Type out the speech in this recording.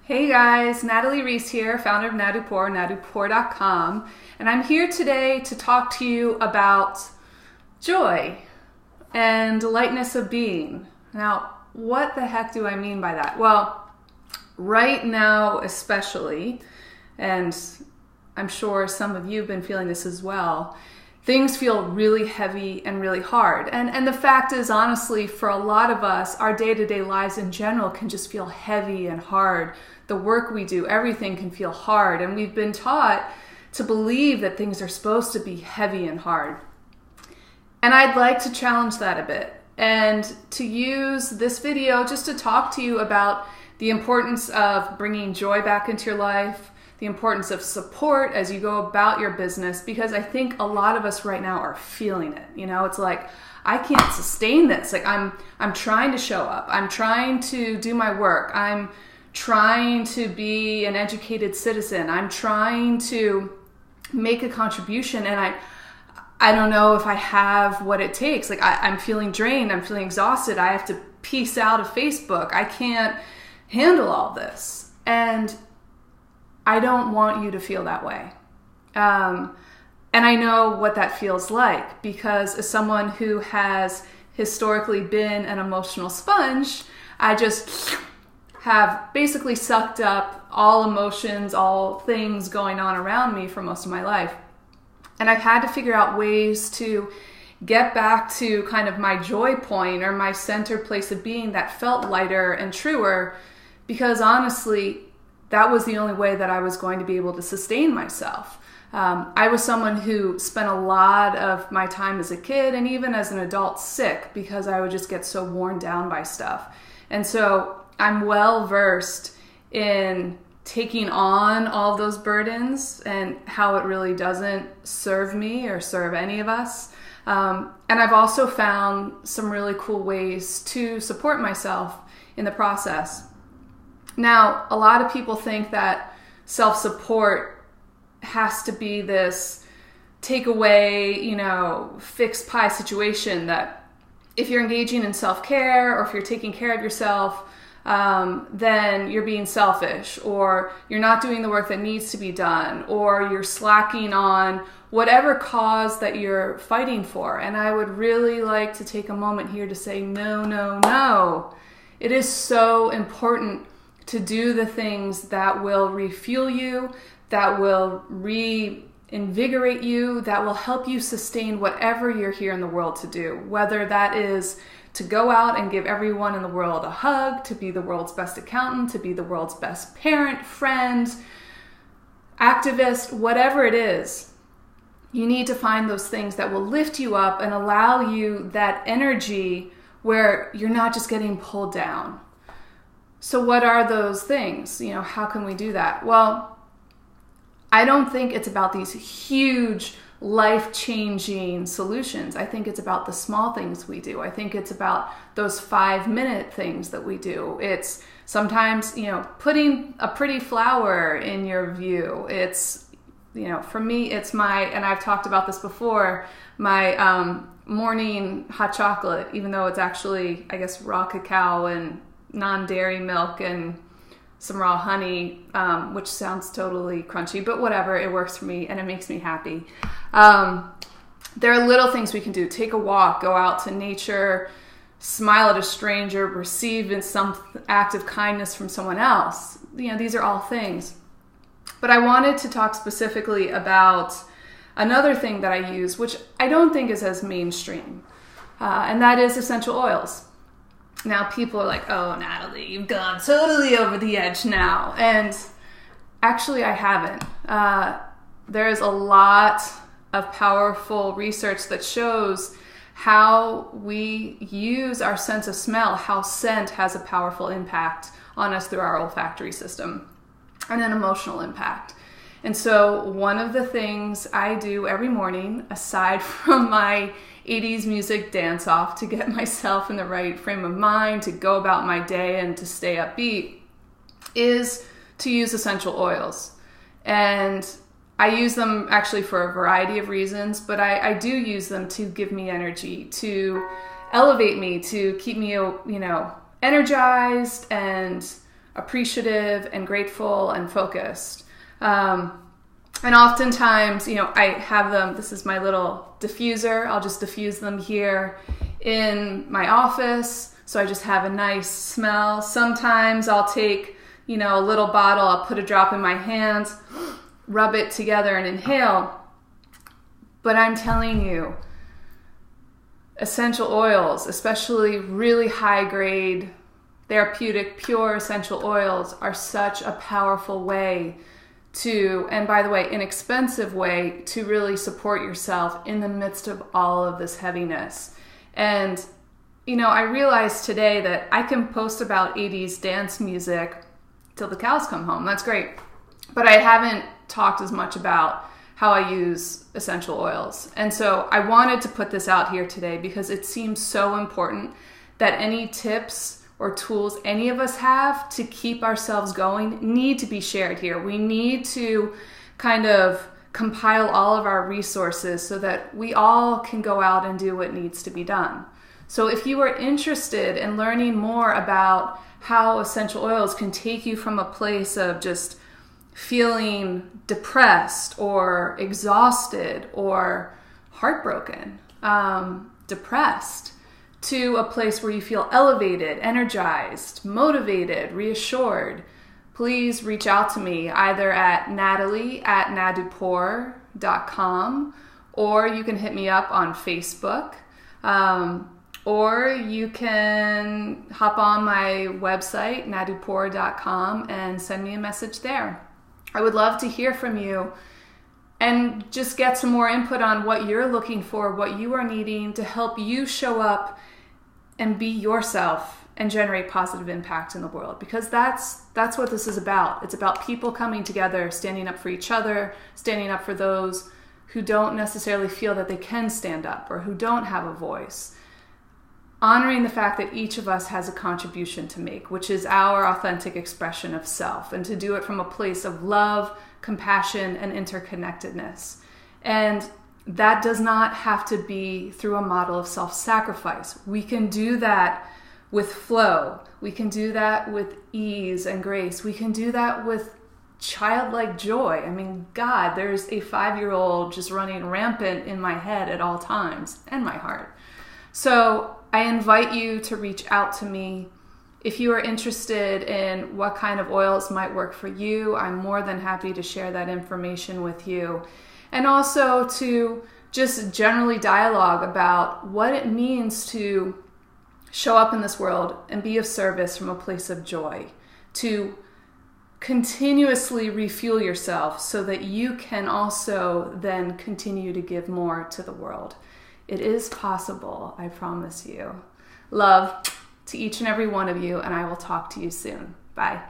Hey guys, Natalie Reese here, founder of NADUPOR, NADUPOR.com, and I'm here today to talk to you about joy and lightness of being. Now, what the heck do I mean by that? Well, right now especially, and I'm sure some of you have been feeling this as well, things feel really heavy and really hard. And the fact is, honestly, for a lot of us, our day-to-day lives in general can just feel heavy and hard. The work we do, everything can feel hard. And we've been taught to believe that things are supposed to be heavy and hard. And I'd like to challenge that a bit and to use this video just to talk to you about the importance of bringing joy back into your life, the importance of support as you go about your business, because I think a lot of us right now are feeling it. You know, it's like, I can't sustain this. Like I'm trying to show up. I'm trying to do my work. I'm trying to be an educated citizen. I'm trying to make a contribution, and I don't know if I have what it takes. Like I'm feeling drained. I'm feeling exhausted. I have to peace out of Facebook. I can't handle all this. And I don't want you to feel that way. And I know what that feels like, because as someone who has historically been an emotional sponge, I just have basically sucked up all emotions, all things going on around me for most of my life. And I've had to figure out ways to get back to kind of my joy point or my center place of being that felt lighter and truer, because honestly, that was the only way that I was going to be able to sustain myself. I was someone who spent a lot of my time as a kid and even as an adult sick, because I would just get so worn down by stuff. And so I'm well versed in taking on all those burdens and how it really doesn't serve me or serve any of us. And I've also found some really cool ways to support myself in the process. Now, a lot of people think that self-support has to be this takeaway, fixed pie situation, that if you're engaging in self-care or if you're taking care of yourself, then you're being selfish, or you're not doing the work that needs to be done, or you're slacking on whatever cause that you're fighting for. And I would really like to take a moment here to say, no, no, no. It is so important to do the things that will refuel you, that will reinvigorate you, that will help you sustain whatever you're here in the world to do. Whether that is to go out and give everyone in the world a hug, to be the world's best accountant, to be the world's best parent, friend, activist, whatever it is, you need to find those things that will lift you up and allow you that energy where you're not just getting pulled down. So what are those things? How can we do that? Well, I don't think it's about these huge life-changing solutions. I think it's about the small things we do. I think it's about those 5-minute things that we do. It's sometimes, putting a pretty flower in your view. It's, for me, it's and I've talked about this before, my morning hot chocolate, even though it's actually, I guess, raw cacao and non-dairy milk and some raw honey, which sounds totally crunchy, but whatever, it works for me and it makes me happy. There are little things we can do. Take a walk, go out to nature, smile at a stranger, receive in some act of kindness from someone else. These are all things. But I wanted to talk specifically about another thing that I use, which I don't think is as mainstream, and that is essential oils. Now, people are like, oh, Natalie, you've gone totally over the edge now. And actually, I haven't. There is a lot of powerful research that shows how we use our sense of smell, how scent has a powerful impact on us through our olfactory system, and an emotional impact. And so one of the things I do every morning, aside from my 80s music dance off to get myself in the right frame of mind to go about my day and to stay upbeat, is to use essential oils. And I use them actually for a variety of reasons, but I do use them to give me energy, to elevate me, to keep me, energized and appreciative and grateful and focused. And oftentimes, I have them, this is my little diffuser. I'll just diffuse them here in my office. So I just have a nice smell. Sometimes I'll take, a little bottle, I'll put a drop in my hands, rub it together and inhale. But I'm telling you, essential oils, especially really high grade, therapeutic, pure essential oils, are such a powerful way to, and by the way, inexpensive way to really support yourself in the midst of all of this heaviness. And, I realized today that I can post about 80s dance music till the cows come home. That's great. But I haven't talked as much about how I use essential oils. And so I wanted to put this out here today because it seems so important that any tips or tools any of us have to keep ourselves going need to be shared here. We need to kind of compile all of our resources so that we all can go out and do what needs to be done. So if you are interested in learning more about how essential oils can take you from a place of just feeling depressed or exhausted or heartbroken, depressed, to a place where you feel elevated, energized, motivated, reassured, please reach out to me either at natalie@nadupor.com, or you can hit me up on Facebook, or you can hop on my website, nadupor.com, and send me a message there. I would love to hear from you and just get some more input on what you're looking for, what you are needing to help you show up and be yourself and generate positive impact in the world. Because that's what this is about. It's about people coming together, standing up for each other, standing up for those who don't necessarily feel that they can stand up or who don't have a voice. Honoring the fact that each of us has a contribution to make, which is our authentic expression of self, and to do it from a place of love, compassion, and interconnectedness. And that does not have to be through a model of self-sacrifice. We can do that with flow. We can do that with ease and grace. We can do that with childlike joy. I mean, God, there's a 5-year-old just running rampant in my head at all times, and my heart. So I invite you to reach out to me. If you are interested in what kind of oils might work for you, I'm more than happy to share that information with you. And also to just generally dialogue about what it means to show up in this world and be of service from a place of joy, to continuously refuel yourself so that you can also then continue to give more to the world. It is possible, I promise you. Love to each and every one of you, and I will talk to you soon. Bye.